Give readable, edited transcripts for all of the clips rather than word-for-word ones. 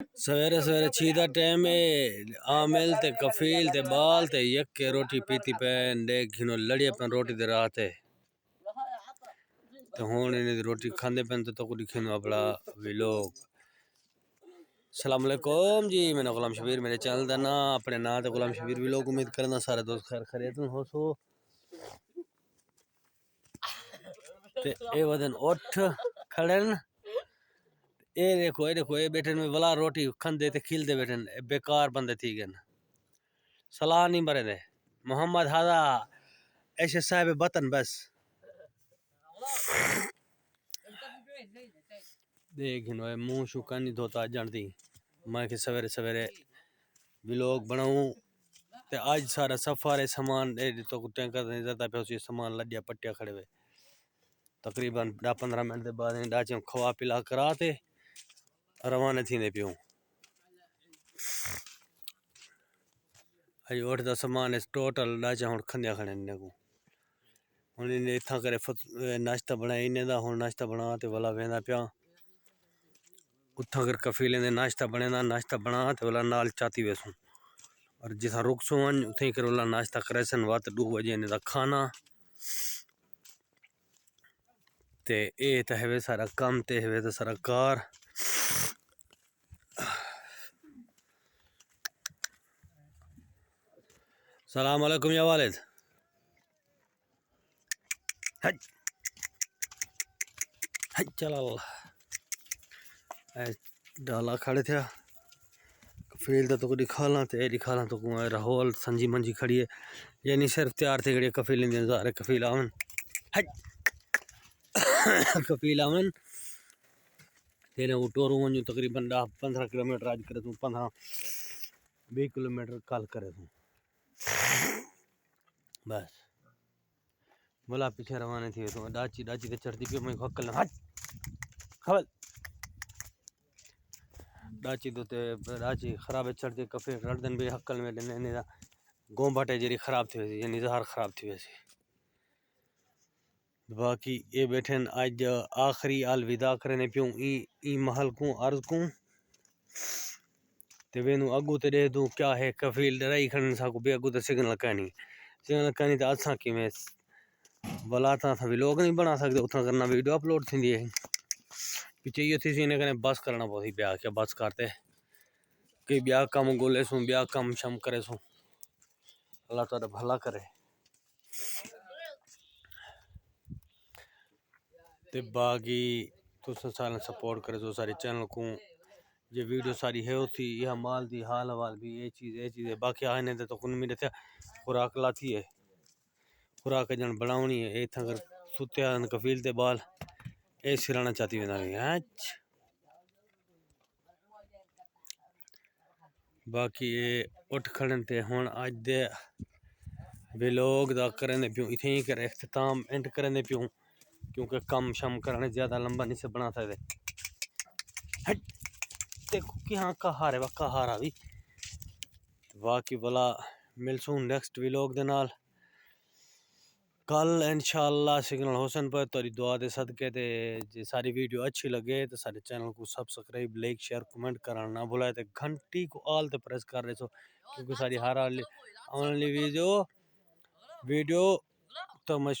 सवेरे सवेरे छीदा टाइम है आमिल ते कफील ते बाल ते यक के रोटी पीती पैन देख घिनो लड़िया पन रोटी दे रात है तो हुन इन्हें रोटी खांदे पैन तो कुछ दिखिनो अपना व्लॉग। अस्सलाम वालेकुम जी, मैं गुलाम शबीर, मेरे चैनल का ना अपने ना तो गुलाम शबीर व्लॉग। उम्मीद करना सारे दोस्त खैर खैरियत में हो सो ते ए वदन उठ खड़न ए देखो ए बैठन में वला रोटी खांदे ते खिलदे बैठन बेकार बंदे थी गन सलाह नहीं मरे दे मोहम्मद हादा ऐसे साहब बतन बस देख मुंह शुका नहीं धोता जानती मैं कि सवेरे सवेरे व्लॉग बनाऊं ते आज सारा सफर है सामान तो टैंकर नहीं जाता पे उसी सामान लदिया पट्टिया खड़े हुए तकरीबन 10-15 मिनट के बाद डाचे खवा पिला कराते रवाना थी ने पियूं अज उठदा सामान टोटल डाचा हुन खंदिया खड़े ने को हुन इन्हें इत्था करे नाश्ता बनाया इन्हें दा हुन नाश्ता बना ते वाला वेंदा पिया उठा कर कफीले ने नाश्ता बना ते वाला नाल चाती वेसू और जिथा रुक सो उथे कर वाला नाश्ता करे सन वात 2 बजे ने दा खाना ते ए ते हवे सारा काम ते हवे ते सारा कार। सलाम अलैकुम या वालिद हज हज चला डाला खड़े थे कफील तो दिखाला ते दिखाला तो राहुल संजी मंजी खड़ी है यानी सिर्फ तैयार थे खड़ी कफील इंतजार है कफील आवन हज कफील आवन तेरे वो टोरू वंजू तकरीबन 10-15 किलोमीटर आज करे तू 15-20 किलोमीटर कल करे तू बस बोला पीछे रवाना थी तो डाची ते चढ़ती पियो मैं हक्कल हट खबल डाची तो ते डाची खराब चढ़ती कफे रड़ दिन भी हक्कल में ने गोंबाटे जेरी खराब थी वैसी यानी जहर खराब थी वैसी बाकी ये बैठे आज आखिरी अलविदा करने पियूं ई महल को अर्ज को ते वेनु अगू ते दे दूं क्या है कफील डराई खड़न सा को बे अगू ते सिग्नल कहनी तो असा कि मैं भला था व्लॉग नहीं बना सकते उतना करना वीडियो अपलोड थी है पीछे ये थी इन्हें कहने बस करना बहुत ही ब्याह क्या बस करते कई ब्याह कम गोले सू ब्याह कम शम करे सू अल्लाह ताला भला करे ते बाकी तुस सारे सपोर्ट करे सो सारे चैनल को ये वीडियो सारी है होती यह माल दी हाल हवाल भी ये चीज़ है बाकी आने तो कुन मेरे थे खुराक लाती है खुराक जन बनावनी है इतना अगर सुत्या कफील ते बाल ए सिराना चाहती है बाकी ये उठ खड़न ते हुन अज दे व्लॉग दा करने पियूं इथे ही कर इख्तिताम एंड करने पियूं क्योंकि कम शम करने ज़्यादा लंबा नहीं से बना सकते देखो कि हाँ कहार है कहार भी बाकी भला मिलसूँ नेक्स्ट व्लॉग दे नाल कल इंशाअल्लाह सिग्नल हुसैन पर तेरी दुआ दे सदके ते जे सारी वीडियो अच्छी लगे तो सारे चैनल को सब्सक्राइब लाइक शेयर कमेंट करना ना भूलाए ते घंटी को ऑल ते प्रेस कर रहे सो क्योंकि सारी हर आने वाली वीडियो तो मश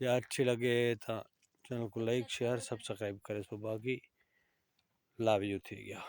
अच्छी लगे तो चैनल को लाइक शेयर सब्सक्राइब करे सो बाकी लव यू थी गया।